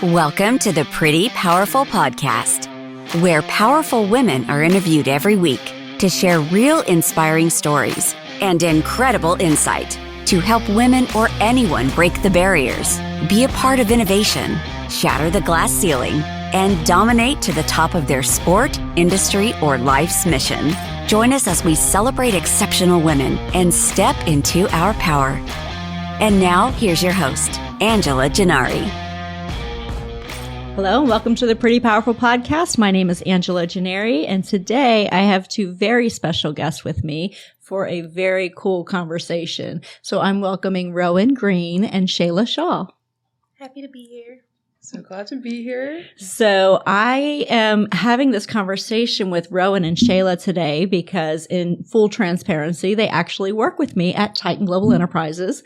Welcome to the Pretty Powerful Podcast, where powerful women are interviewed every week to share real inspiring stories and incredible insight to help women or anyone break the barriers, be a part of innovation, shatter the glass ceiling, and dominate to the top of their sport, industry, or life's mission. Join us as we celebrate exceptional women and step into our power. And now, here's your host, Angela Gennari. Hello and welcome to the Pretty Powerful Podcast. My name is Angela Gennari, and today I have two very special guests with me for a very cool conversation. So I'm welcoming Rowan Green and Shayla Shaw. Happy to be here. So glad to be here. So I am having this conversation with Rowan and Shayla today because, in full transparency, they actually work with me at Titan Global Enterprises,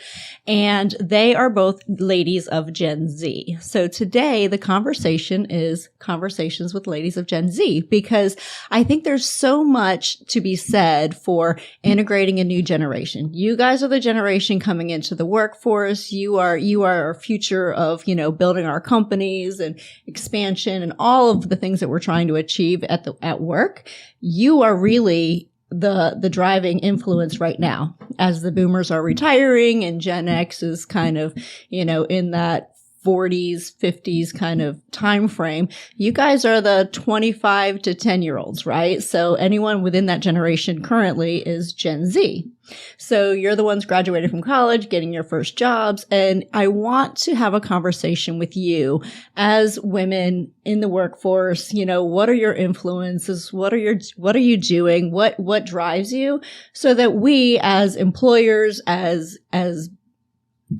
and they are both ladies of Gen Z. So today the conversation is conversations with ladies of Gen Z, because I think there's so much to be said for integrating a new generation. You guys are the generation coming into the workforce. You are our future of, building our companies and expansion and all of the things that we're trying to achieve at work. You are really the driving influence right now, as the boomers are retiring and Gen X is kind of, in that 40s, 50s kind of time frame. You guys are the 25 to 10-year-olds, right? So anyone within that generation currently is Gen Z. So you're the ones graduated from college, getting your first jobs. And I want to have a conversation with you as women in the workforce. What are your influences? What are you doing? What drives you, so that we as employers, as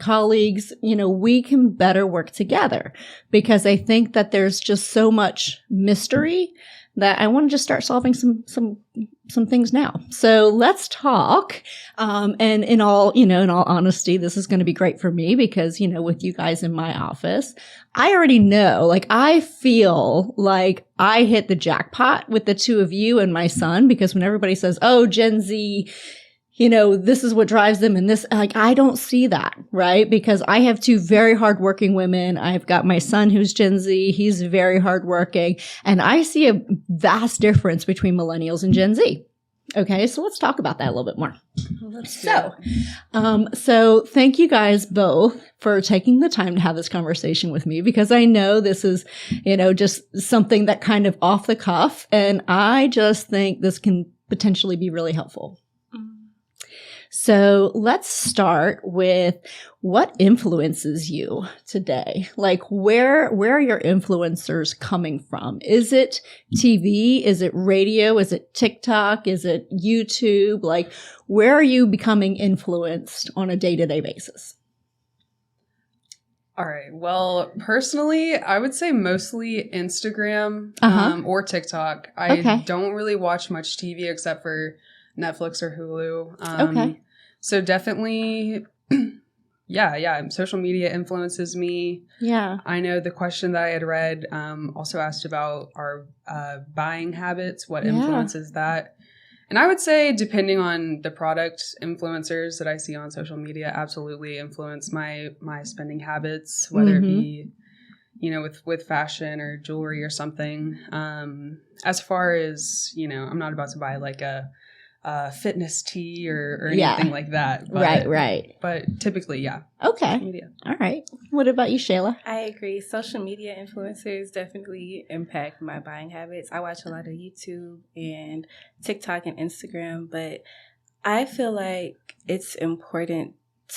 colleagues, we can better work together, because I think that there's just so much mystery that I want to just start solving some things now. So let's talk. And in all honesty, this is going to be great for me because, with you guys in my office, I already know, I feel like I hit the jackpot with the two of you and my son, because when everybody says, oh, Gen Z, this is what drives them, and this, I don't see that, right? Because I have two very hardworking women. I've got my son who's Gen Z. He's very hardworking. And I see a vast difference between millennials and Gen Z. Okay. So let's talk about that a little bit more. So thank you guys both for taking the time to have this conversation with me, because I know this is, just something that kind of off the cuff. And I just think this can potentially be really helpful. So let's start with what influences you today. Where are your influencers coming from? Is it TV? Is it radio? Is it TikTok? Is it YouTube? Where are you becoming influenced on a day-to-day basis? All right. Well, personally, I would say mostly Instagram or TikTok. I don't really watch much TV except for Netflix or Hulu. So definitely, yeah. Social media influences me. Yeah. I know the question that I had read also asked about our buying habits. What influences that? And I would say, depending on the product, influencers that I see on social media absolutely influence my spending habits, whether it be, with fashion or jewelry or something. As far as, I'm not about to buy fitness tea or anything like that. But, right. But typically, yeah. Okay. Media. All right. What about you, Shayla? I agree. Social media influencers definitely impact my buying habits. I watch a lot of YouTube and TikTok and Instagram, but I feel like it's important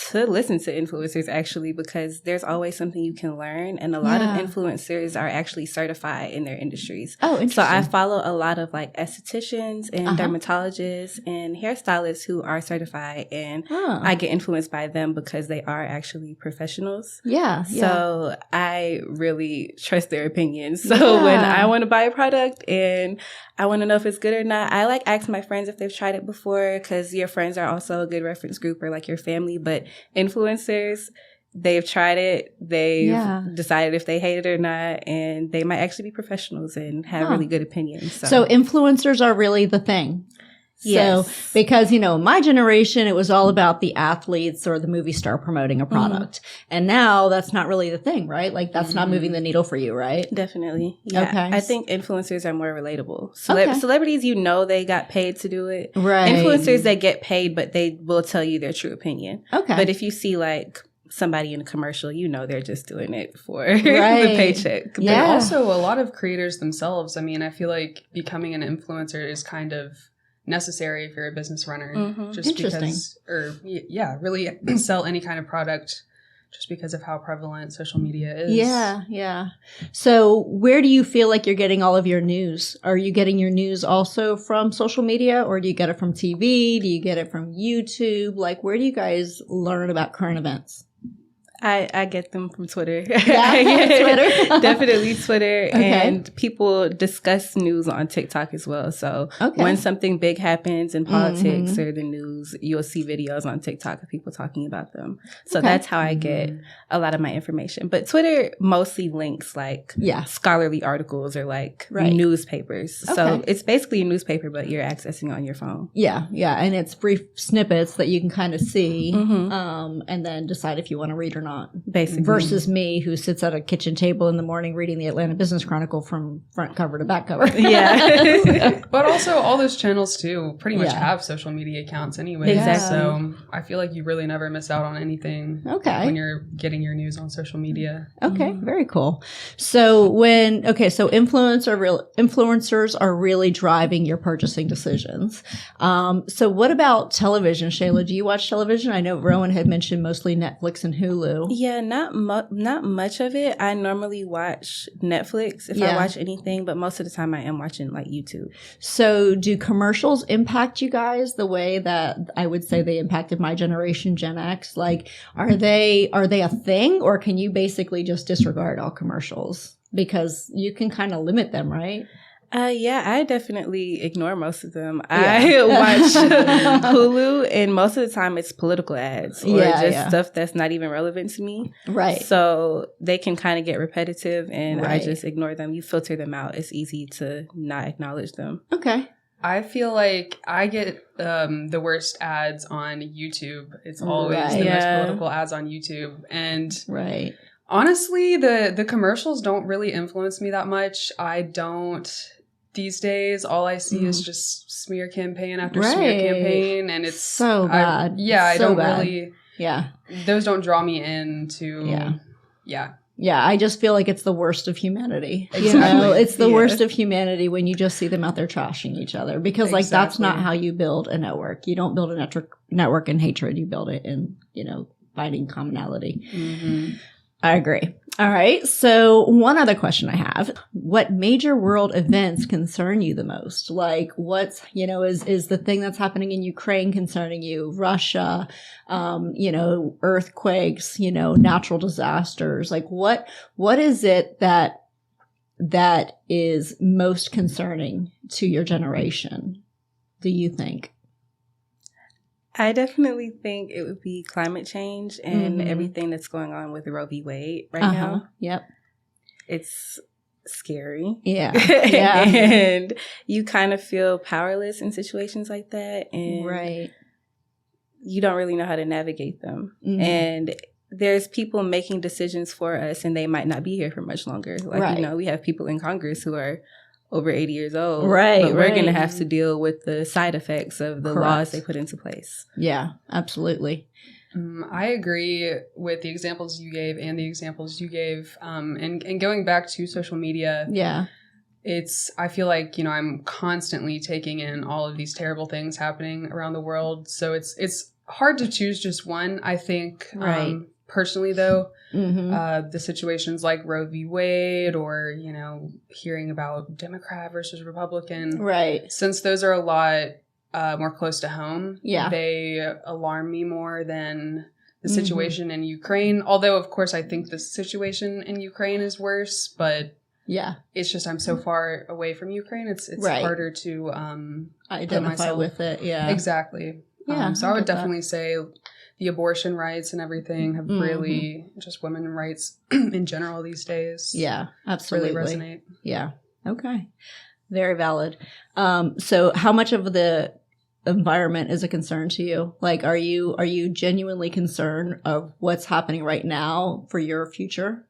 to listen to influencers, actually, because there's always something you can learn, and a lot of influencers are actually certified in their industries. Oh, interesting. So I follow a lot of estheticians and dermatologists and hairstylists who are certified, and I get influenced by them because they are actually professionals. So I really trust their opinions. So when I want to buy a product and I want to know if it's good or not, I ask my friends if they've tried it before, because your friends are also a good reference group, or your family. But influencers, they've tried it, they've decided if they hate it or not, and they might actually be professionals and have really good opinions. So influencers are really the thing. So, because, my generation, it was all about the athletes or the movie star promoting a product. And now that's not really the thing, right? Like that's not moving the needle for you, right? Definitely. Yeah. Okay. I think influencers are more relatable. Celebrities, they got paid to do it. Right. Influencers, they get paid, but they will tell you their true opinion. Okay. But if you see like somebody in a commercial, they're just doing it for the paycheck. But also a lot of creators themselves. I mean, I feel like becoming an influencer is kind of necessary if you're a business runner, just because, really sell any kind of product just because of how prevalent social media is. Yeah. So where do you feel like you're getting all of your news? Are you getting your news also from social media, or do you get it from TV? Do you get it from YouTube? Like, where do you guys learn about current events? I get them from Twitter. Yeah, Twitter. Definitely Twitter. Okay. And people discuss news on TikTok as well. So when something big happens in politics or the news, you'll see videos on TikTok of people talking about them. So that's how I get a lot of my information. But Twitter mostly links like scholarly articles or like newspapers. Okay. So it's basically a newspaper, but you're accessing it on your phone. Yeah. And it's brief snippets that you can kind of see and then decide if you want to read or not. Basically. Versus me, who sits at a kitchen table in the morning reading the Atlanta Business Chronicle from front cover to back cover. Yeah. But also all those channels too pretty much have social media accounts anyway. Exactly. So I feel like you really never miss out on anything when you're getting your news on social media. Okay. Very cool. So influencers are really driving your purchasing decisions. So what about television, Shayla? Do you watch television? I know Rowan had mentioned mostly Netflix and Hulu. Yeah, not much of it. I normally watch Netflix if I watch anything, but most of the time I am watching like YouTube. So do commercials impact you guys the way that I would say they impacted my generation, Gen X? Like, are they a thing, or can you basically just disregard all commercials? Because you can kind of limit them, right? I definitely ignore most of them. I watch Hulu, and most of the time it's political ads or stuff that's not even relevant to me. Right. So they can kind of get repetitive, and I just ignore them. You filter them out. It's easy to not acknowledge them. Okay. I feel like I get the worst ads on YouTube. It's always the most political ads on YouTube. And honestly, the commercials don't really influence me that much. I don't. These days, all I see is just smear campaign after smear campaign, and it's so bad. I don't really. Yeah, those don't draw me into. Yeah, I just feel like it's the worst of humanity. Exactly. It's the worst of humanity when you just see them out there trashing each other, because like that's not how you build a network. You don't build a network in hatred. You build it in finding commonality. Mm-hmm. I agree. All right. So one other question I have: what major world events concern you the most? Like, what's, is the thing that's happening in Ukraine concerning you? Russia, earthquakes, natural disasters. Like, what is it that is most concerning to your generation, do you think? I definitely think it would be climate change and everything that's going on with Roe v. Wade right now. Yep. It's scary. Yeah. And you kind of feel powerless in situations like that. And you don't really know how to navigate them. Mm-hmm. And there's people making decisions for us, and they might not be here for much longer. Like, we have people in Congress who are over 80 years old. Right. But we're going to have to deal with the side effects of the laws they put into place. Yeah, absolutely. I agree with the examples you gave and the examples you gave. And going back to social media. Yeah. I feel like, I'm constantly taking in all of these terrible things happening around the world. So it's hard to choose just one, I think. Personally, though, the situations like Roe v. Wade or, hearing about Democrat versus Republican. Right. Since those are a lot more close to home, yeah, they alarm me more than the situation in Ukraine. Although, of course, I think the situation in Ukraine is worse, but yeah, it's just I'm so far away from Ukraine. It's harder to identify with it. Yeah, exactly. Yeah, so I would definitely say the abortion rights and everything have really, just women's rights in general these days. Yeah, absolutely. Really resonate. Yeah. Okay. Very valid. So how much of the environment is a concern to you? Like, are you genuinely concerned of what's happening right now for your future?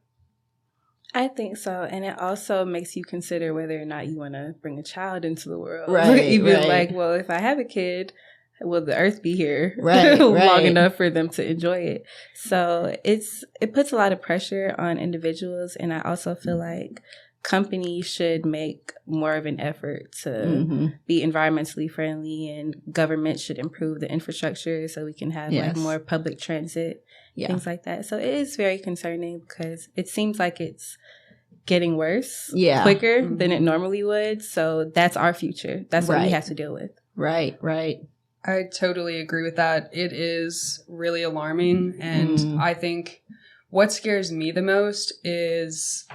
I think so. And it also makes you consider whether or not you want to bring a child into the world. Right. Even like, well, if I have a kid, will the earth be here right. long enough for them to enjoy it? So it puts a lot of pressure on individuals. And I also feel like companies should make more of an effort to be environmentally friendly, and government should improve the infrastructure so we can have like more public transit, things like that. So it is very concerning because it seems like it's getting worse quicker than it normally would. So that's our future. That's what we have to deal with. Right. I totally agree with that. It is really alarming. And I think what scares me the most is,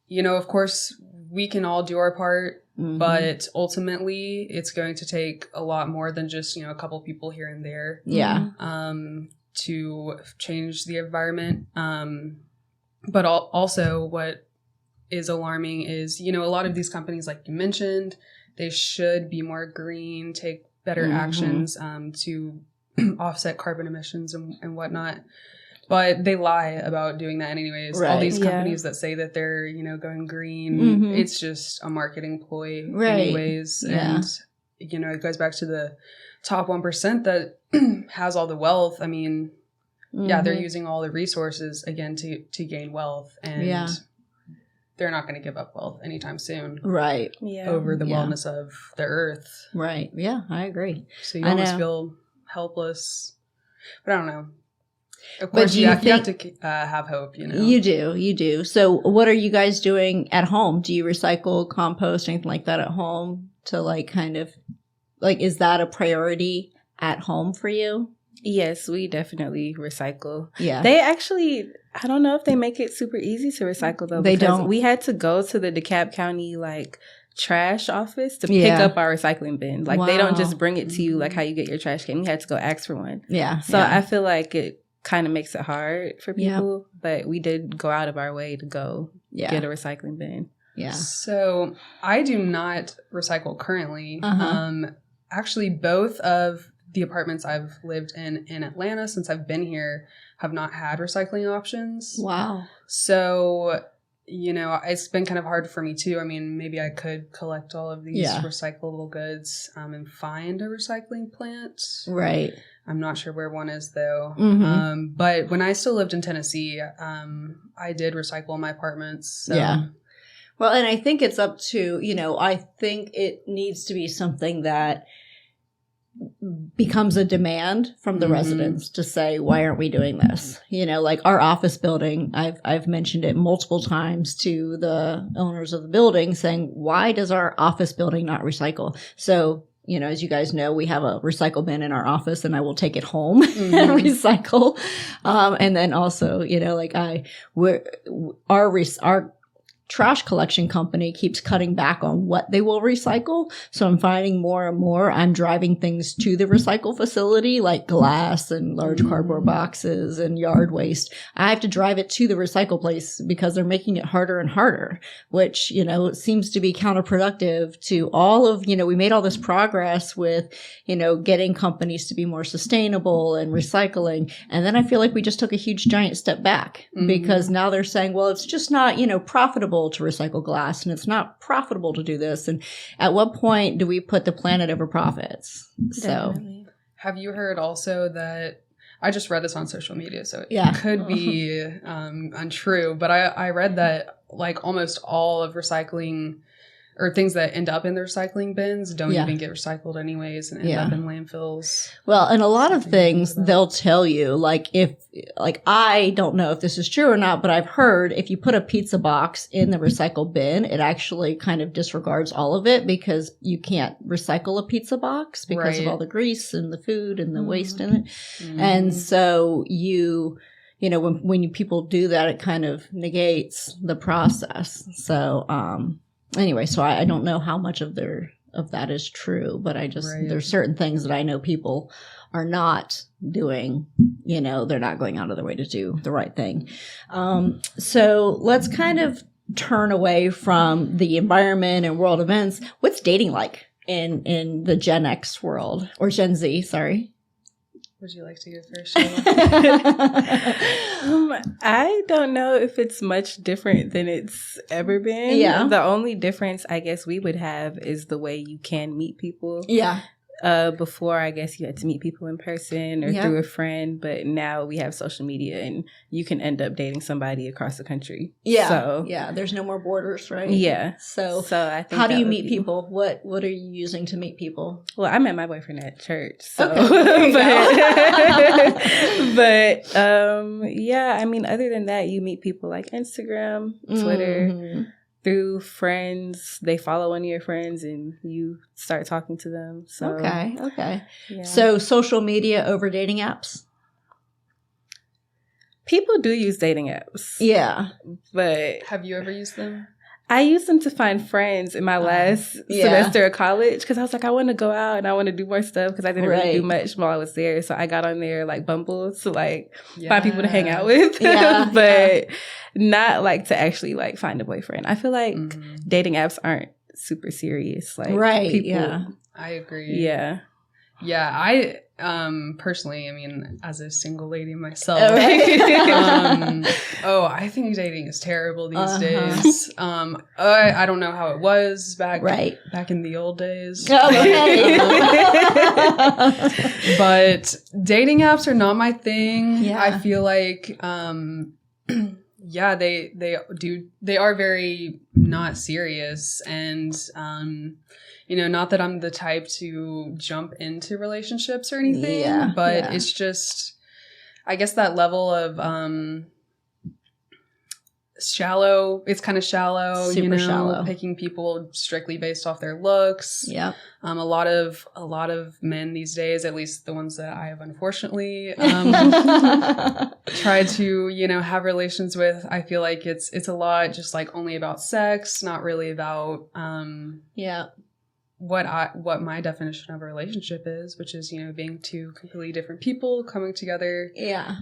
you know, of course, we can all do our part, but ultimately it's going to take a lot more than just, you know, a couple people here and there to change the environment. But also what is alarming is, you know, a lot of these companies, like you mentioned, they should be more green, take better actions to offset carbon emissions and whatnot. But they lie about doing that anyways. Right. All these companies that say that they're, you know, going green, it's just a marketing ploy anyways. And, you know, it goes back to the top 1% that has all the wealth. I mean, they're using all the resources, again, to gain wealth. And they're not going to give up wealth anytime soon. Right. Over the wellness of the earth. Right. Yeah, I agree. So you almost feel helpless. But I don't know. Of course, you have to have hope, you know. You do. So what are you guys doing at home? Do you recycle, compost, anything like that at home to like kind of, like, is that a priority at home for you? Yes, we definitely recycle. Yeah. They actually, I don't know if they make it super easy to recycle though. They don't. We had to go to the DeKalb County, like, trash office to pick up our recycling bin. Like, they don't just bring it to you like how you get your trash can. You had to go ask for one. Yeah. So I feel like it kind of makes it hard for people, but we did go out of our way to go get a recycling bin. Yeah. So I do not recycle currently. Actually, both of the apartments I've lived in Atlanta since I've been here have not had recycling options. Wow. So, you know, it's been kind of hard for me too. I mean, maybe I could collect all of these recyclable goods and find a recycling plant. Right. I'm not sure where one is though. But when I still lived in Tennessee, I did recycle my apartments. So. Yeah. Well, and I think it's up to, you know, I think it needs to be something that becomes a demand from the residents to say, why aren't we doing this? You know, like our office building, I've mentioned it multiple times to the owners of the building saying, why does our office building not recycle? So, you know, as you guys know, we have a recycle bin in our office and I will take it home and recycle. And then also, you know, like our trash collection company keeps cutting back on what they will recycle. So I'm finding more and more I'm driving things to the recycle facility, like glass and large cardboard boxes and yard waste. I have to drive it to the recycle place because they're making it harder and harder, which, you know, seems to be counterproductive to all of, you know, we made all this progress with, you know, getting companies to be more sustainable and recycling. And then I feel like we just took a huge giant step back because now they're saying, well, it's just not, you know, profitable to recycle glass and it's not profitable to do this. And at what point do we put the planet over profits? Definitely. So have you heard also that I just read this on social media, so it could be untrue, but I read that like almost all of recycling or things that end up in the recycling bins don't even get recycled anyways and end up in landfills. Well, and a lot of things they'll tell you, like I don't know if this is true or not, but I've heard if you put a pizza box in the recycle bin, it actually kind of disregards all of it because you can't recycle a pizza box because of all the grease and the food and the waste in it. And so you know, when people do that, it kind of negates the process. So, anyway, so I don't know how much of that is true, but I just, there's certain things that I know people are not doing, you know, they're not going out of their way to do the right thing. So let's kind of turn away from the environment and world events. What's dating like in the Gen X world, or Gen Z, sorry. Would you like to go first, Shayla? I don't know if it's much different than it's ever been. Yeah. The only difference I guess we would have is the way you can meet people. Yeah. Before, I guess you had to meet people in person or through a friend, but now we have social media and you can end up dating somebody across the country. Yeah. So, yeah. There's no more borders, right? Yeah. So I think how do you meet people? What are you using to meet people? Well, I met my boyfriend at church. So, okay. but yeah, I mean, other than that, you meet people like Instagram, Twitter. Mm-hmm. Through friends, they follow one of your friends and you start talking to them. So Okay. Yeah. So social media over dating apps? People do use dating apps. Yeah. But have you ever used them? I used them to find friends in my last semester of college because I was like, I want to go out and I want to do more stuff because I didn't really do much while I was there. So I got on there like Bumble to like find people to hang out with, but not like to actually like find a boyfriend. I feel like dating apps aren't super serious. Like people, I agree. Yeah. Yeah, I personally, I mean, as a single lady myself, I think dating is terrible these days. I don't know how it was back in the old days. But dating apps are not my thing. Yeah. I feel like they are very not serious, and not that I'm the type to jump into relationships or anything, but it's just, I guess that level of shallow. It's kind of shallow, super shallow. Picking people strictly based off their looks. Yeah. A lot of men these days, at least the ones that I have unfortunately tried to, have relations with. I feel like it's a lot just like only about sex, not really about what my definition of a relationship is, which is, being two completely different people coming together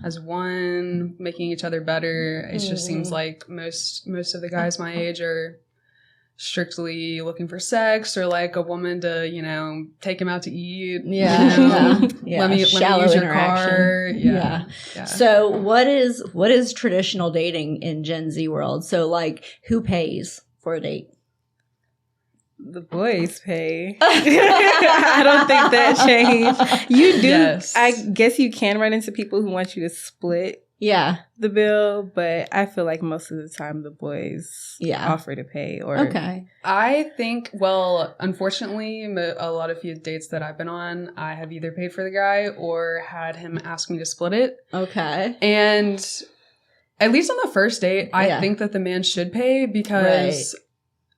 as one, making each other better. It just seems like most of the guys my age are strictly looking for sex, or like a woman to, take him out to eat. Let me use your car. Yeah. So what is traditional dating in Gen Z world? So like, who pays for a date? The boys pay. I don't think that changed. You do. Yes. I guess you can run into people who want you to split the bill, but I feel like most of the time the boys offer to pay. I think, unfortunately, a lot of dates that I've been on, I have either paid for the guy or had him ask me to split it. Okay. And at least on the first date, I think that the man should pay, because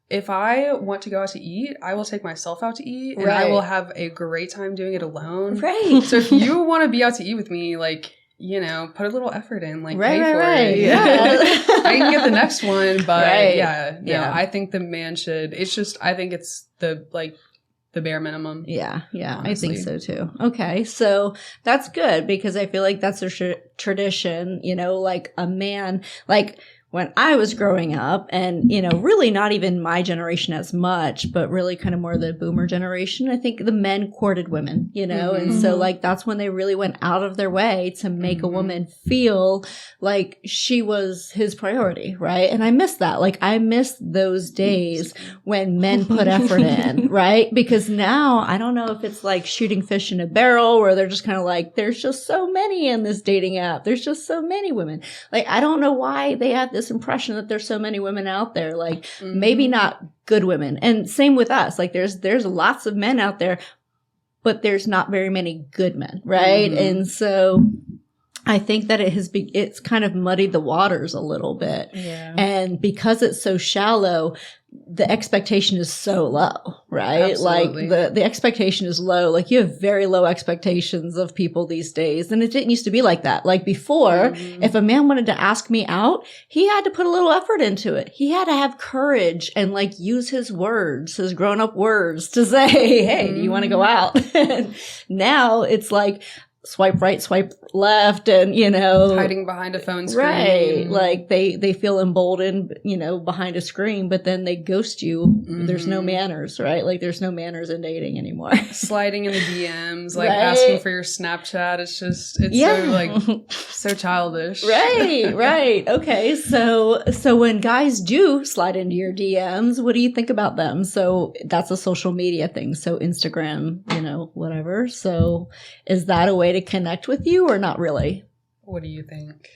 if I want to go out to eat, I will take myself out to eat, and I will have a great time doing it alone. Right. So if you want to be out to eat with me, like, put a little effort in, like pay for it. Yeah. I can get the next one, but I think the man should. It's just, I think it's the bare minimum. Yeah, honestly. I think so too. Okay, so that's good, because I feel like that's a tradition, like a man, like when I was growing up, and, really not even my generation as much, but really kind of more the boomer generation, I think the men courted women, and so like that's when they really went out of their way to make a woman feel like she was his priority, right? And I miss that. Like I miss those days when men put effort in, right? Because now I don't know if it's like shooting fish in a barrel, where they're just kind of like, there's just so many in this dating app. There's just so many women. Like, I don't know why they have this impression that there's so many women out there, like maybe not good women. And same with us. Like there's lots of men out there, but there's not very many good men. Right. And so I think that it's kind of muddied the waters a little bit. Yeah. And because it's so shallow, the expectation is so low, right? Absolutely. Like the expectation is low. Like you have very low expectations of people these days. And it didn't used to be like that. Like before, if a man wanted to ask me out, he had to put a little effort into it. He had to have courage and like use his words, his grown up words to say, hey, do you want to go out? And now it's like, swipe right, swipe left, and, hiding behind a phone screen. Right. Like they feel emboldened, behind a screen, but then they ghost you. Mm-hmm. There's no manners, right? Like there's no manners in dating anymore. Sliding in the DMs, like asking for your Snapchat. It's so childish. Right. Okay. So when guys do slide into your DMs, what do you think about them? So that's a social media thing. So Instagram, whatever. So is that a way to connect with you or not really? What do you think?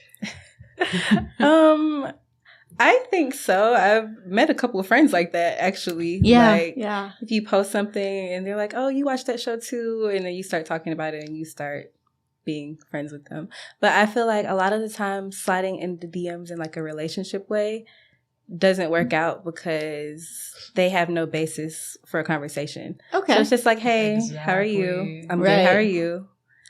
I think so. I've met a couple of friends like that, actually. Yeah. If you post something and they're like, oh, you watched that show too, and then you start talking about it and you start being friends with them. But I feel like a lot of the time sliding into DMs in like a relationship way doesn't work out because they have no basis for a conversation. Okay. So it's just like, hey, How are you? I'm good. How are you?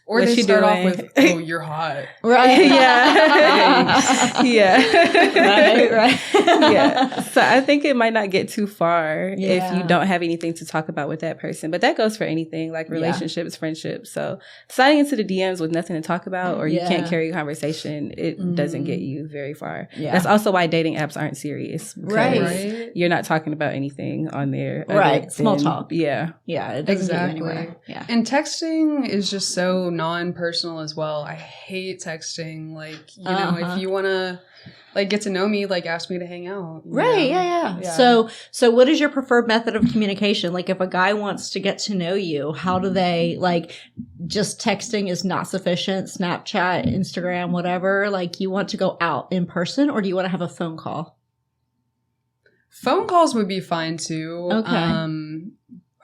Or they start off with, oh, you're hot. Right. Yeah. Yeah. Right. Yeah. So I think it might not get too far if you don't have anything to talk about with that person. But that goes for anything, like relationships, friendships. So sliding into the DMs with nothing to talk about or you can't carry a conversation, it doesn't get you very far. Yeah. That's also why dating apps aren't serious. Right. You're not talking about anything on there. Right. Small talk. Yeah. Yeah. It doesn't get you anywhere. Yeah. And texting is just so non-personal as well. I hate texting. Like, if you want to get to know me, ask me to hang out. Right. Yeah. So what is your preferred method of communication? Like if a guy wants to get to know you, how do they just texting is not sufficient? Snapchat, Instagram, whatever. Like you want to go out in person or do you want to have a phone call? Phone calls would be fine too. Okay.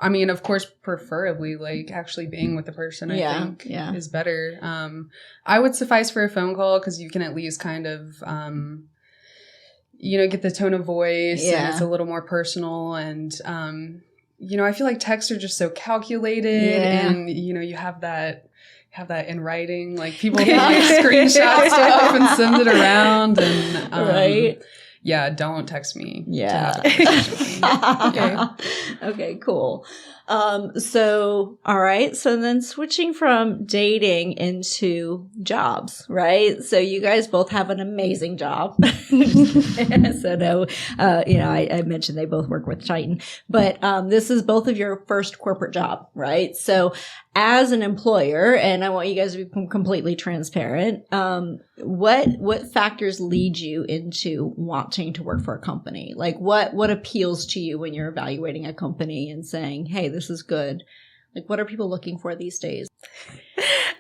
I mean, of course, preferably, actually being with the person, I think is better. I would suffice for a phone call because you can at least kind of, get the tone of voice and it's a little more personal. And, I feel like texts are just so calculated and, you have that in writing. Like people can screenshot stuff and send it around and, right. Yeah, don't text me. Yeah. Okay, cool. So, all right. So then switching from dating into jobs, right? So you guys both have an amazing job. So no, I mentioned they both work with Titan, but, this is both of your first corporate job, right? So as an employer, and I want you guys to be completely transparent, what factors lead you into wanting to work for a company? Like what appeals to you when you're evaluating a company and saying, hey, this is good? Like what are people looking for these days?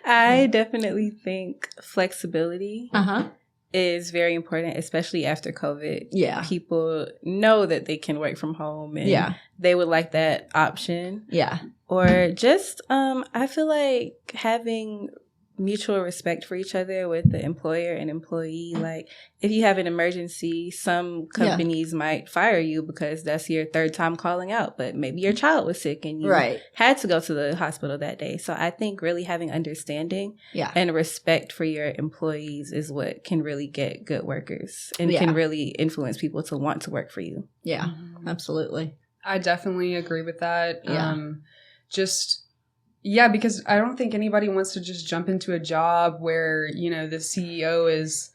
I definitely think flexibility is very important, especially after COVID. Yeah. People know that they can work from home and they would like that option. Yeah. Or just, I feel like having mutual respect for each other with the employer and employee. Like if you have an emergency, some companies might fire you because that's your third time calling out, but maybe your child was sick and you had to go to the hospital that day. So I think really having understanding and respect for your employees is what can really get good workers and can really influence people to want to work for you. Yeah, absolutely. I definitely agree with that. Yeah. Because I don't think anybody wants to just jump into a job where, the CEO is,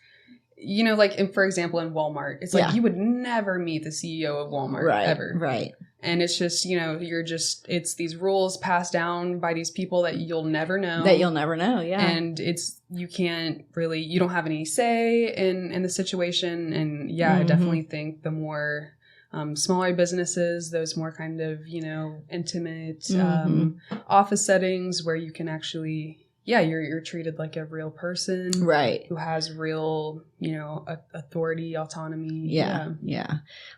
for example, in Walmart, it's like you would never meet the CEO of Walmart ever. Right. And it's just, it's these rules passed down by these people that you'll never know. Yeah. And you can't really, you don't have any say in the situation. And I definitely think the more smaller businesses, those more kind of, intimate office settings where you can actually, you're treated like a real person. Right. Who has real, authority, autonomy. Yeah.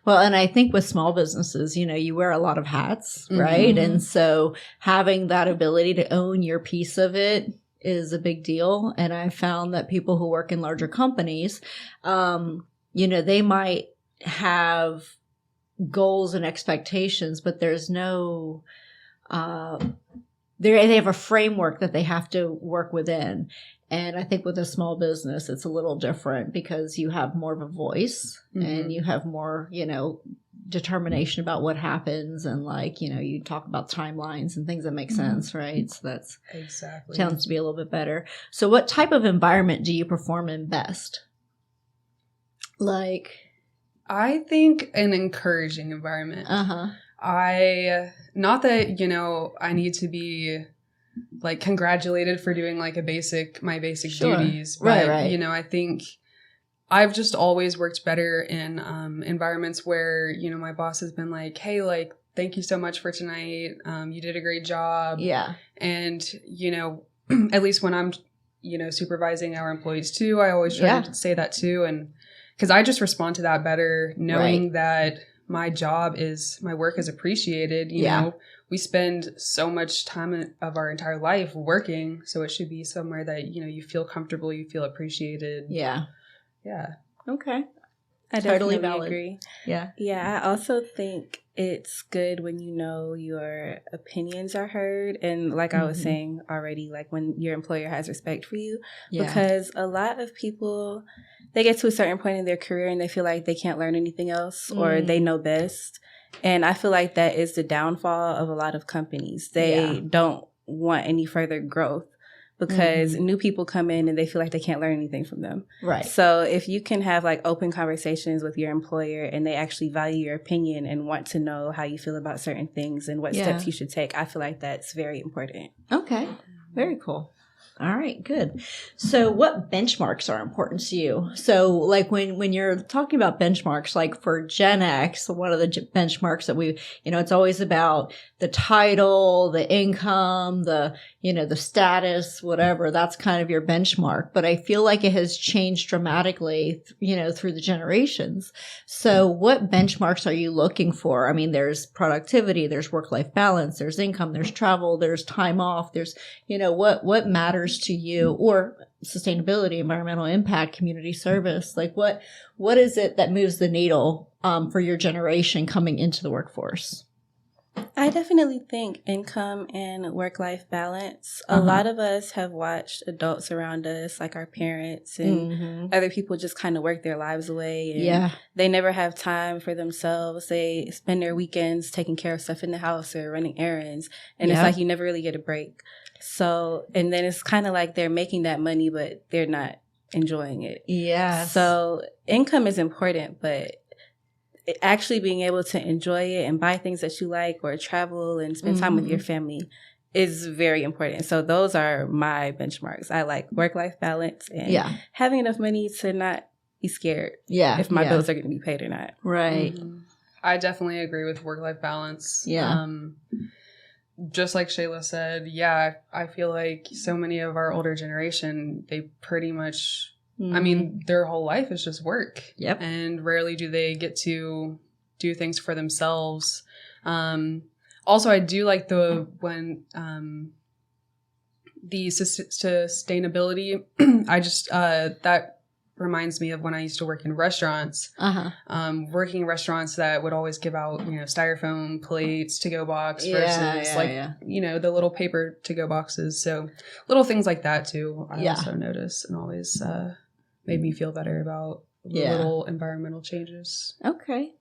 Well, and I think with small businesses, you wear a lot of hats, right? And so having that ability to own your piece of it is a big deal. And I found that people who work in larger companies, they might have goals and expectations, but there's no, they have a framework that they have to work within. And I think with a small business, it's a little different because you have more of a voice and you have more, determination about what happens, and like, you know, you talk about timelines and things that make sense, right? So that's exactly sounds to be a little bit better. So what type of environment do you perform in best? Like, I think an encouraging environment. Not that, you know, I need to be like congratulated for doing like my basic duties, but right. You know, I think I've just always worked better in environments where, you know, my boss has been like, hey, like, thank you so much for tonight. You did a great job. Yeah. And, you know, at least when I'm, you know, supervising our employees too, I always try to say that too. And because I just respond to that better, knowing that my work is appreciated. You know, we spend so much time of our entire life working. So it should be somewhere that, you know, you feel comfortable, you feel appreciated. Yeah. Yeah. Okay. I totally definitely agree. Yeah. Yeah. I also think it's good when you know your opinions are heard. And like I was saying already, like when your employer has respect for you, because a lot of people, they get to a certain point in their career and they feel like they can't learn anything else or they know best. And I feel like that is the downfall of a lot of companies. They don't want any further growth, because new people come in and they feel like they can't learn anything from them. Right. So if you can have like open conversations with your employer and they actually value your opinion and want to know how you feel about certain things and what steps you should take, I feel like that's very important. Okay. Very cool. All right, good. So what benchmarks are important to you? So like when you're talking about benchmarks, like for Gen X, one of the benchmarks that we, you know, it's always about the title, the income, the, you know, the status, whatever. That's kind of your benchmark. But I feel like it has changed dramatically, you know, through the generations. So what benchmarks are you looking for? I mean, there's productivity, there's work-life balance, there's income, there's travel, there's time off, there's, you know, what matters to you, or sustainability, environmental impact, community service. Like what is it that moves the needle for your generation coming into the workforce? I definitely think income and work-life balance. A lot of us have watched adults around us, like our parents and other people, just kind of work their lives away. And they never have time for themselves. They spend their weekends taking care of stuff in the house or running errands. And it's like you never really get a break. So, and then it's kind of like they're making that money, but they're not enjoying it. Yeah. So income is important, but actually being able to enjoy it and buy things that you like or travel and spend time with your family is very important. So those are my benchmarks. I like work-life balance and having enough money to not be scared if my bills are going to be paid or not. Right. I definitely agree with work-life balance. Yeah. Just like Shayla said, I feel like so many of our older generation, they pretty much, I mean, their whole life is just work. Yep. And rarely do they get to do things for themselves. Also, I do like the sustainability. I just, that reminds me of when I used to work in restaurants. Working in restaurants that would always give out, you know, styrofoam plates, to-go box versus you know, the little paper to-go boxes. So little things like that too. I also notice and always made me feel better about little environmental changes. Okay.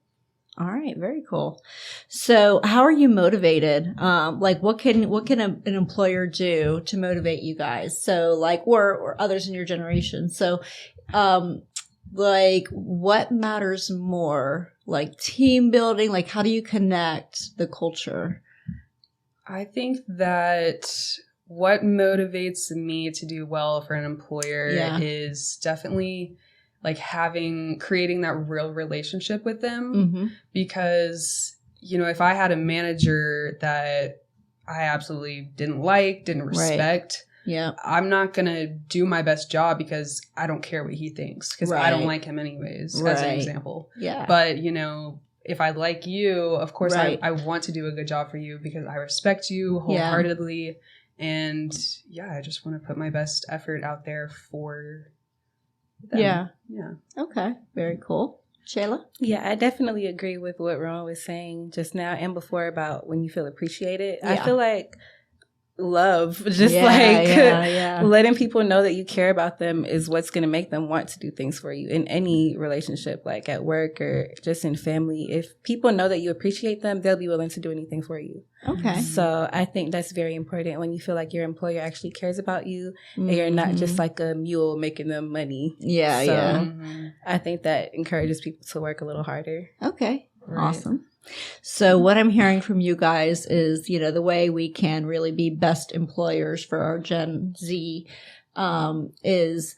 All right. Very cool. So how are you motivated? Like what can an employer do to motivate you guys? So like, or others in your generation. So, like what matters more, like team building? Like how do you connect the culture? I think that what motivates me to do well for an employer is definitely like creating that real relationship with them. Because, you know, if I had a manager that I absolutely didn't respect, I'm not going to do my best job because I don't care what he thinks, because I don't like him anyways, as an example. But, you know, if I like you, of course, I want to do a good job for you because I respect you wholeheartedly. And I just want to put my best effort out there for them. Yeah. Okay. Very cool. Shayla? Yeah, I definitely agree with what Rowan was saying just now and before about when you feel appreciated. I feel like love. Just letting people know that you care about them is what's going to make them want to do things for you in any relationship, like at work or just in family. If people know that you appreciate them, they'll be willing to do anything for you. Okay. So I think that's very important when you feel like your employer actually cares about you and you're not just like a mule making them money. I think that encourages people to work a little harder. Okay. Right. Awesome. So what I'm hearing from you guys is, the way we can really be best employers for our Gen Z is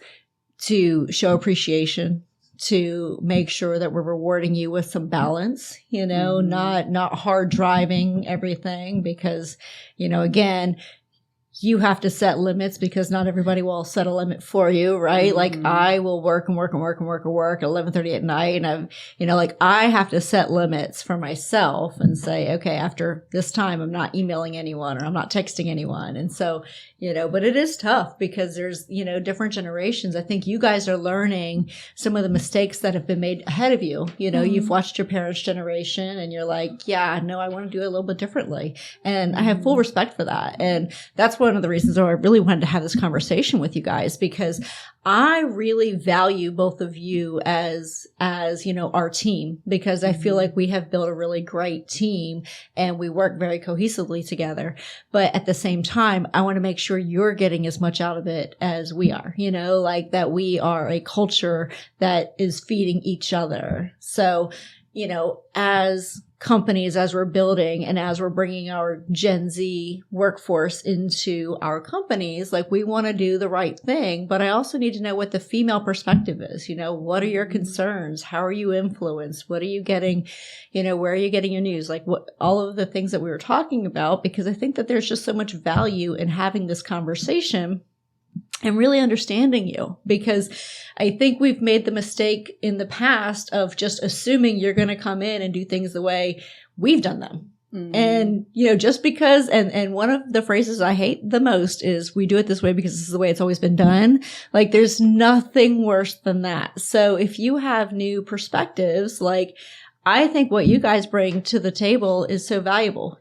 to show appreciation, to make sure that we're rewarding you with some balance, not hard driving everything because, again, you have to set limits because not everybody will set a limit for you, right? Like I will work at 11:30 at night. And I have to set limits for myself and say, okay, after this time, I'm not emailing anyone or I'm not texting anyone. And so, but it is tough because there's, different generations. I think you guys are learning some of the mistakes that have been made ahead of you. You've watched your parents' generation and you're like, yeah, no, I want to do it a little bit differently. And I have full respect for that. And that's one of the reasons why I really wanted to have this conversation with you guys, because I really value both of you as our team, because I feel like we have built a really great team and we work very cohesively together. But at the same time, I want to make sure you're getting as much out of it as we are, like that we are a culture that is feeding each other. So, as companies, as we're building and as we're bringing our Gen Z workforce into our companies, like we want to do the right thing, but I also need to know what the female perspective is. What are your concerns? How are you influenced? What are you getting? Where are you getting your news? Like what, all of the things that we were talking about, because I think that there's just so much value in having this conversation and really understanding you, because I think we've made the mistake in the past of just assuming you're going to come in and do things the way we've done them. Mm-hmm. And, just because, and one of the phrases I hate the most is we do it this way because this is the way it's always been done. Like there's nothing worse than that. So if you have new perspectives, like I think what you guys bring to the table is so valuable,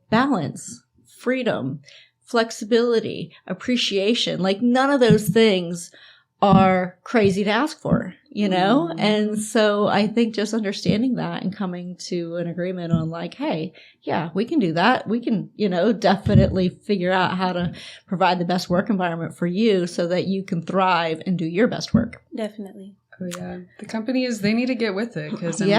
balance, freedom, flexibility, appreciation, like none of those things are crazy to ask for, And so I think just understanding that and coming to an agreement on like, hey, yeah, we can do that. We can, definitely figure out how to provide the best work environment for you so that you can thrive and do your best work. Definitely. Oh, yeah. The companies, they need to get with it because, we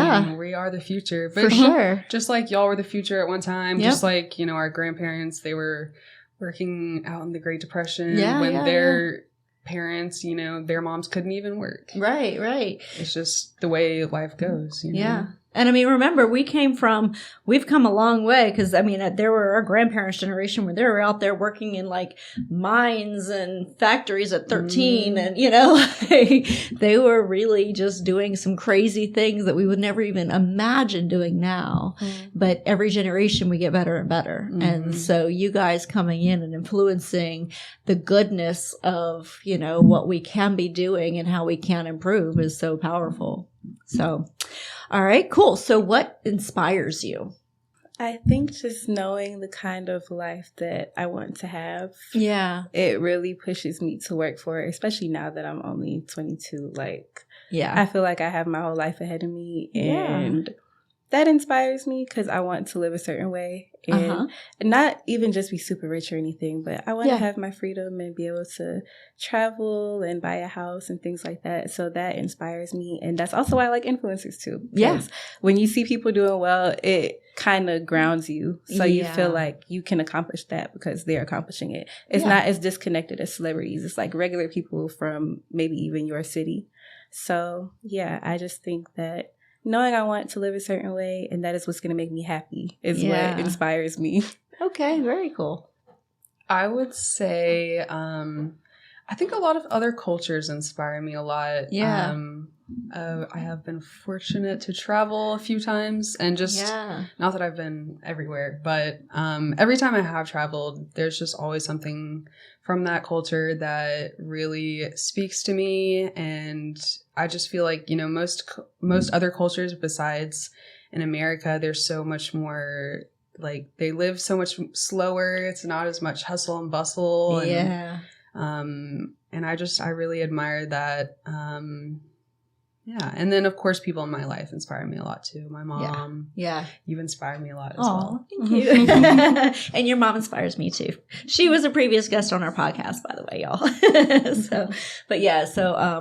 are the future. But for sure. Just like y'all were the future at one time, just like, our grandparents, they were working out in the Great Depression when their parents, their moms couldn't even work. Right. It's just the way life goes. Yeah. And remember, we've come a long way because, there were our grandparents' generation where they were out there working in like mines and factories at 13 and, they were really just doing some crazy things that we would never even imagine doing now. But every generation we get better and better. And so you guys coming in and influencing the goodness of, what we can be doing and how we can improve is so powerful. So, all right, cool. So what inspires you? I think just knowing the kind of life that I want to have. Yeah. It really pushes me to work for it, especially now that I'm only 22. I feel like I have my whole life ahead of me and that inspires me because I want to live a certain way and not even just be super rich or anything, but I want to have my freedom and be able to travel and buy a house and things like that. So that inspires me. And that's also why I like influencers too. Yeah. When you see people doing well, it kind of grounds you. So you feel like you can accomplish that because they're accomplishing it. It's not as disconnected as celebrities. It's like regular people from maybe even your city. So I just think that knowing I want to live a certain way and that is what's going to make me happy is what inspires me. Okay, very cool. I would say, I think a lot of other cultures inspire me a lot. Yeah. I have been fortunate to travel a few times and just, not that I've been everywhere, but every time I have traveled, there's just always something from that culture that really speaks to me. And I just feel like, most other cultures besides in America, they're so much more like they live so much slower. It's not as much hustle and bustle. And, and I really admire that. Yeah. And then, of course, people in my life inspire me a lot, too. My mom. Yeah. You've inspired me a lot as well. Thank you. And your mom inspires me, too. She was a previous guest on our podcast, by the way, y'all.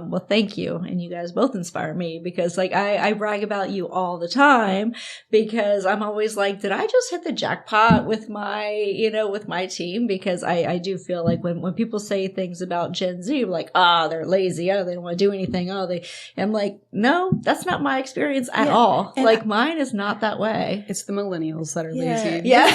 Well, thank you. And you guys both inspire me because, like, I brag about you all the time because I'm always like, did I just hit the jackpot with my team? Because I do feel like when people say things about Gen Z, like, they're lazy. They don't want to do anything. I'm like, no, that's not my experience at all. And like mine is not that way. It's the millennials that are lazy. Yeah.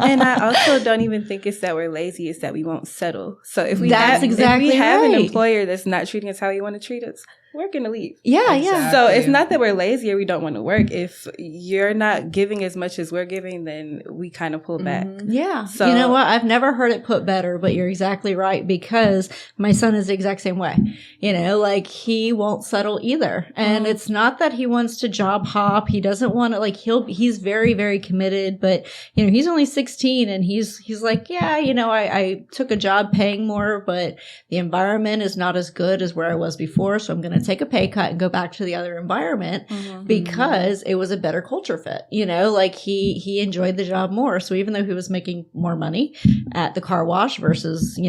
And I also don't even think it's that we're lazy. It's that we won't settle. So if we have an employer that's not treating us how we want to treat us, we're going to leave. Yeah, exactly. So it's not that we're lazy or we don't want to work. If you're not giving as much as we're giving, then we kind of pull back. Yeah. So you know what? I've never heard it put better, but you're exactly right because my son is the exact same way. Like he won't settle either. And it's not that he wants to job hop. He doesn't want to, like, he's very, very committed, but he's only 16 and he's like, I took a job paying more, but the environment is not as good as where I was before. So I'm going to take a pay cut and go back to the other environment because it was a better culture fit. Like he enjoyed the job more. So even though he was making more money at the car wash versus,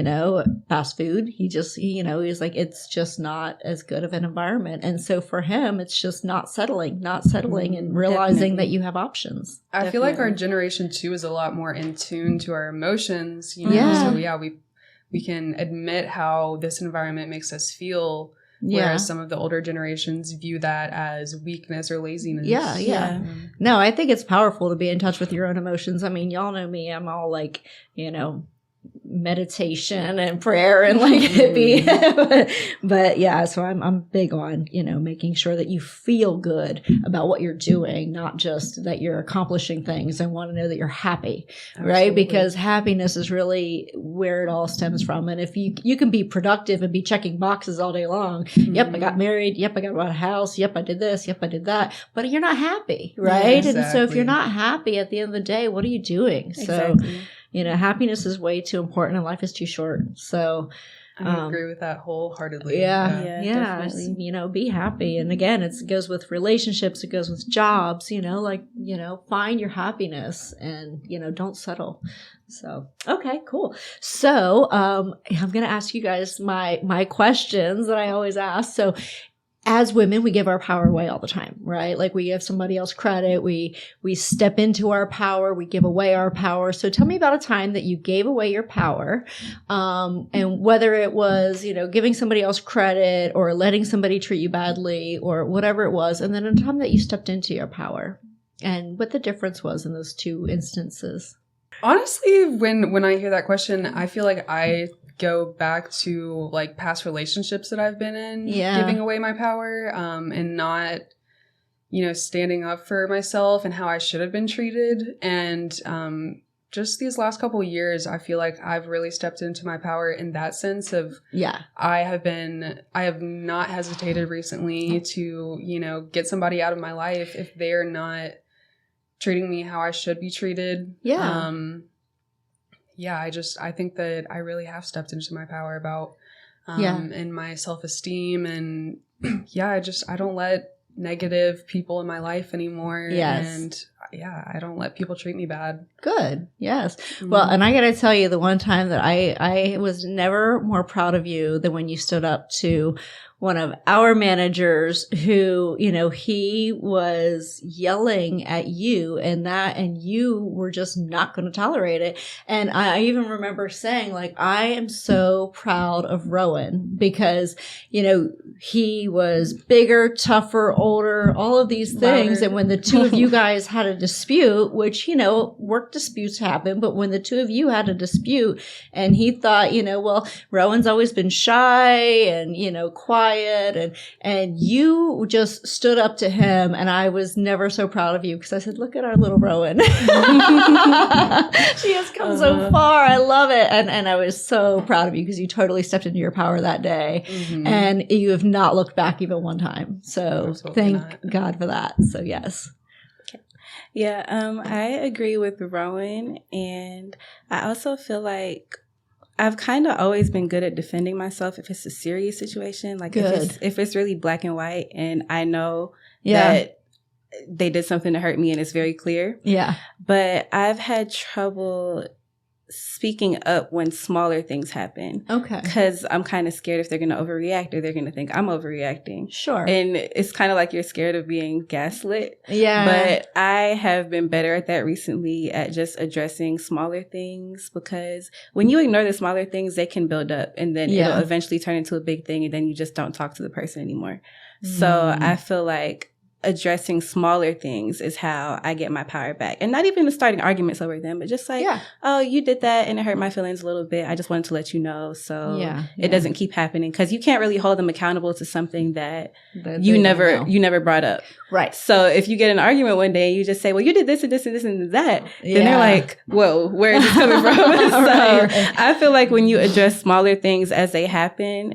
fast food, he's like, it's just not as good of an environment. And so for him, it's just not settling and realizing that you have options. I feel like our generation too is a lot more in tune to our emotions. So we can admit how this environment makes us feel. Whereas some of the older generations view that as weakness or laziness. Yeah. No, I think it's powerful to be in touch with your own emotions. I mean, y'all know me. I'm all like, meditation and prayer and like hippie. but so I'm big on, making sure that you feel good about what you're doing, not just that you're accomplishing things and want to know that you're happy, right? Because happiness is really where it all stems from. And if you can be productive and be checking boxes all day long. Yep, I got married. Yep, I got a house. Yep, I did this. Yep, I did that. But you're not happy, right? Yeah, exactly. And so if you're not happy at the end of the day, what are you doing? Exactly. So happiness is way too important and life is too short. So I agree with that wholeheartedly. Yeah. Be happy. And again, it goes with relationships. It goes with jobs, find your happiness and, don't settle. So, okay, cool. So, I'm going to ask you guys my questions that I always ask. So, as women, we give our power away all the time, right? Like we give somebody else credit. We step into our power. We give away our power. So tell me about a time that you gave away your power. And whether it was, giving somebody else credit or letting somebody treat you badly or whatever it was. And then a time that you stepped into your power and what the difference was in those two instances. Honestly, when I hear that question, I feel like I go back to like past relationships that I've been in, giving away my power, and not, standing up for myself and how I should have been treated. And just these last couple of years, I feel like I've really stepped into my power in that sense of, I have not hesitated recently to, get somebody out of my life if they're not treating me how I should be treated. I think that I really have stepped into my power about, and my self-esteem and I don't let negative people in my life anymore. And I don't let people treat me bad. Good. Yes. Well, and I got to tell you the one time that I was never more proud of you than when you stood up to one of our managers who, he was yelling at you and you were just not going to tolerate it. And I even remember saying, like, I am so proud of Rowan because, he was bigger, tougher, older, all of these things. And when the two of you guys had a dispute, which, work disputes happen, but when the two of you had a dispute and he thought, well, Rowan's always been shy and, quiet and you just stood up to him and I was never so proud of you because I said, look at our little Rowan. She has come so far. I love it. And I was so proud of you because you totally stepped into your power that day and you have not looked back even one time. So thank God for that. So yes. Yeah, I agree with Rowan, and I also feel like I've kind of always been good at defending myself if it's a serious situation. Like if it's really black and white and I know that they did something to hurt me and it's very clear. Yeah. But I've had trouble speaking up when smaller things happen. Okay. Because I'm kind of scared if they're going to overreact or they're going to think I'm overreacting. Sure. And it's kind of like you're scared of being gaslit. Yeah. But I have been better at that recently, at just addressing smaller things, because when you ignore the smaller things, they can build up and then it'll eventually turn into a big thing and then you just don't talk to the person anymore. So I feel like addressing smaller things is how I get my power back. And not even starting arguments over them, but just like, oh, you did that and it hurt my feelings a little bit. I just wanted to let you know. So it doesn't keep happening, because you can't really hold them accountable to something that you never brought up. Right. So if you get an argument one day and you just say, well, you did this and this and this and that, then they're like, whoa, where is this coming from? So I feel like when you address smaller things as they happen,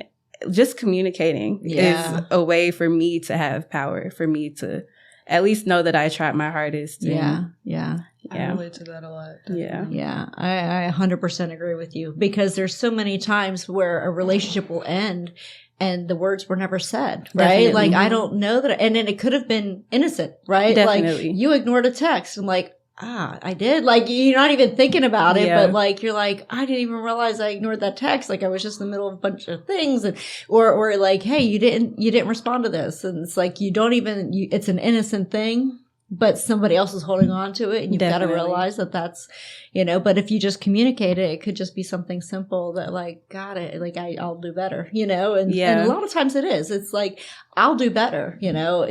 just communicating is a way for me to have power, for me to at least know that I tried my hardest. Yeah. I relate to that a lot. Definitely. Yeah. I 100% agree with you, because there's so many times where a relationship will end and the words were never said, right? Definitely. Like, I don't know that. And then it could have been innocent, right? Definitely. Like, you ignored a text and like, I did. Like, you're not even thinking about it, but like, you're like, I didn't even realize I ignored that text. Like, I was just in the middle of a bunch of things, and, or like, hey, you didn't respond to this. And it's like, it's an innocent thing, but somebody else is holding on to it, and you've got to realize that that's, but if you just communicate it, it could just be something simple that like, got it. Like, I'll do better, and a lot of times it is. It's like, I'll do better,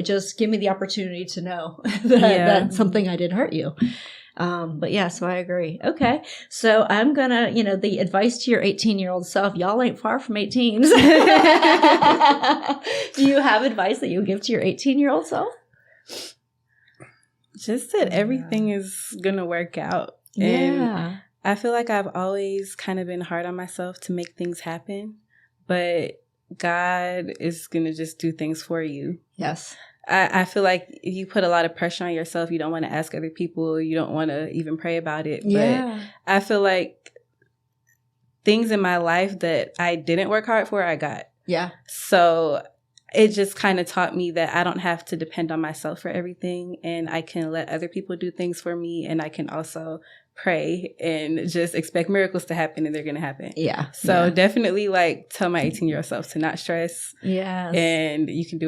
just give me the opportunity to know that something I did hurt you. But yeah, so I agree. Okay. So I'm gonna, the advice to your 18-year-old self, y'all ain't far from 18s. Do you have advice that you give to your 18-year-old self? Just that everything is going to work out. And I feel like I've always kind of been hard on myself to make things happen, but God is going to just do things for you. Yes. I feel like if you put a lot of pressure on yourself, you don't want to ask other people, you don't want to even pray about it. But I feel like things in my life that I didn't work hard for, I got. Yeah. So it just kind of taught me that I don't have to depend on myself for everything, and I can let other people do things for me, and I can also pray and just expect miracles to happen, and they're going to happen. Yeah. So definitely like tell my 18-year-old self to not stress. Yes. And you can do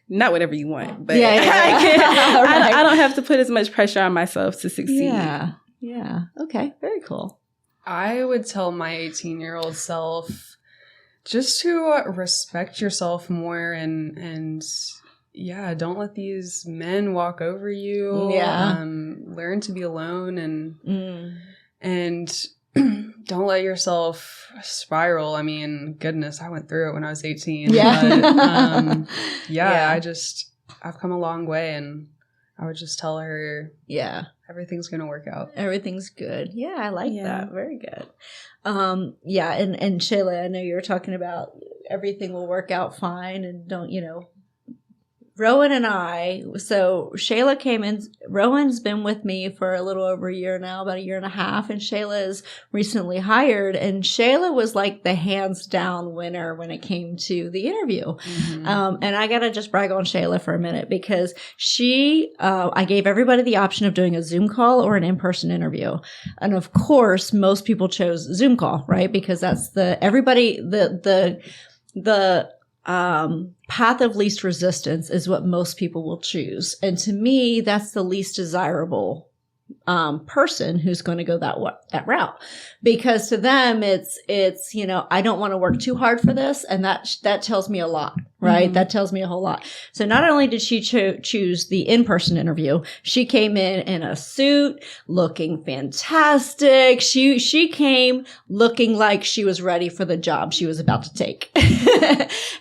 not whatever you want, but I don't have to put as much pressure on myself to succeed. Yeah. Yeah. Okay. Very cool. I would tell my 18-year-old self just to respect yourself more and don't let these men walk over you. Yeah. Learn to be alone and don't let yourself spiral. I mean, goodness, I went through it when I was 18. Yeah. But, I've come a long way, and I would just tell her, everything's going to work out. Everything's good. Yeah, I like that. Very good. And Shayla, I know you were talking about everything will work out fine, and don't, Rowan and I, so Shayla came in, Rowan's been with me for a little over a year now, about a year and a half, and Shayla is recently hired, and Shayla was like the hands down winner when it came to the interview. Mm-hmm. And I gotta just brag on Shayla for a minute, because I gave everybody the option of doing a Zoom call or an in-person interview. And of course, most people chose Zoom call, right? Because that's the path of least resistance is what most people will choose. And to me, that's the least desirable person who's going to go that route, because to them it's I don't want to work too hard for this, and that tells me a lot, right? Mm-hmm. That tells me a whole lot. So not only did she choose the in-person interview, she came in a suit, looking fantastic. She came looking like she was ready for the job she was about to take.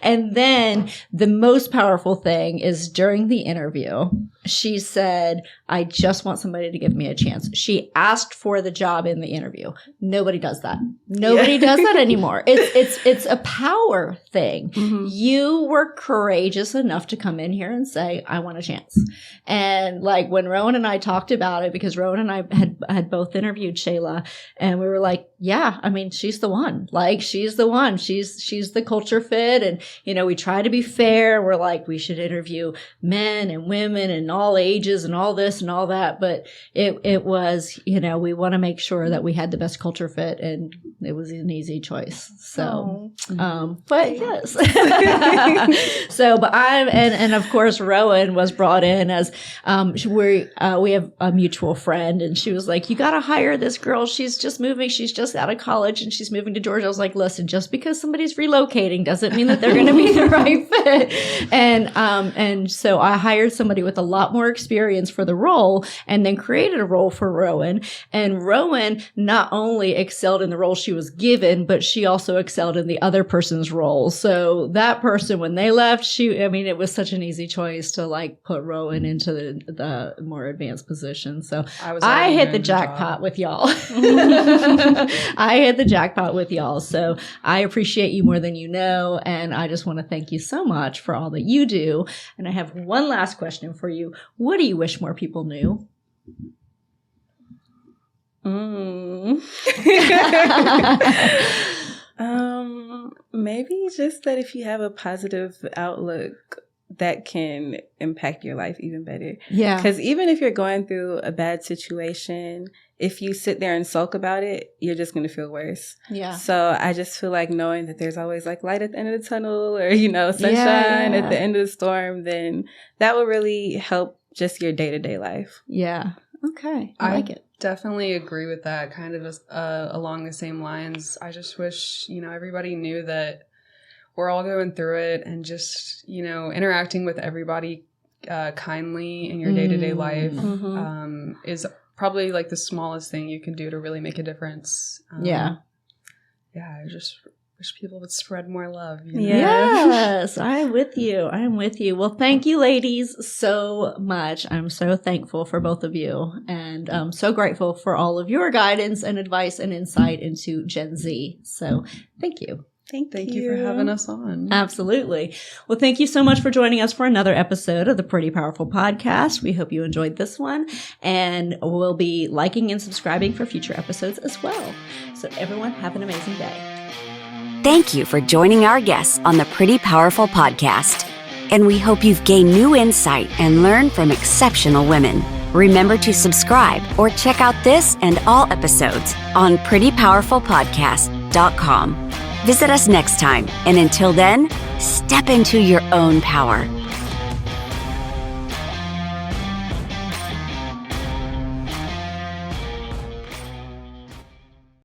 And then the most powerful thing is during the interview, she said, I just want somebody to give me a chance. She asked for the job in the interview. Nobody does that. Nobody does that anymore. It's a power thing. Mm-hmm. You were courageous enough to come in here and say, I want a chance. And like when Rowan and I talked about it, because Rowan and I had both interviewed Shayla, and we were like, yeah, I mean, she's the one. Like, she's the one. She's the culture fit. And, you know, we try to be fair. We're like, we should interview men and women and all ages and all this and all that. But it was, you know, we want to make sure that we had the best culture fit, and it was an easy choice. So, but yes. So, but and of course, Rowan was brought in as, we have a mutual friend, and she was like, you got to hire this girl. She's just moving. She's just out of college and she's moving to Georgia. I was like, listen, just because somebody's relocating doesn't mean that they're going to be the right fit. And so I hired somebody with a lot more experience for the role, and then created a role for Rowan. And Rowan not only excelled in the role she was given, but she also excelled in the other person's role. So that person, when they left, it was such an easy choice to like put Rowan into the more advanced position. So I hit the jackpot with y'all. I hit the jackpot with y'all. So I appreciate you more than you know. And I just want to thank you so much for all that you do. And I have one last question for you. What do you wish more people knew? Maybe just that if you have a positive outlook, that can impact your life even better. Yeah. Because even if you're going through a bad situation, if you sit there and sulk about it, you're just going to feel worse. Yeah. So I just feel like knowing that there's always like light at the end of the tunnel, or, you know, sunshine at the end of the storm, then that will really help just your day-to-day life. Yeah. Okay. I like it. Definitely agree with that, kind of along the same lines. I just wish, you know, everybody knew that we're all going through it, and just, you know, interacting with everybody kindly in your day-to-day life is probably like the smallest thing you can do to really make a difference. I just wish people would spread more love. You know? Yes, I'm with you. Well, thank you, ladies, so much. I'm so thankful for both of you, and I'm so grateful for all of your guidance and advice and insight into Gen Z. So thank you. Thank you for having us on. Absolutely. Well, thank you so much for joining us for another episode of the Pretty Powerful Podcast. We hope you enjoyed this one, and we'll be liking and subscribing for future episodes as well. So everyone, have an amazing day. Thank you for joining our guests on the Pretty Powerful Podcast. And we hope you've gained new insight and learned from exceptional women. Remember to subscribe or check out this and all episodes on prettypowerfulpodcast.com. Visit us next time, and until then, step into your own power.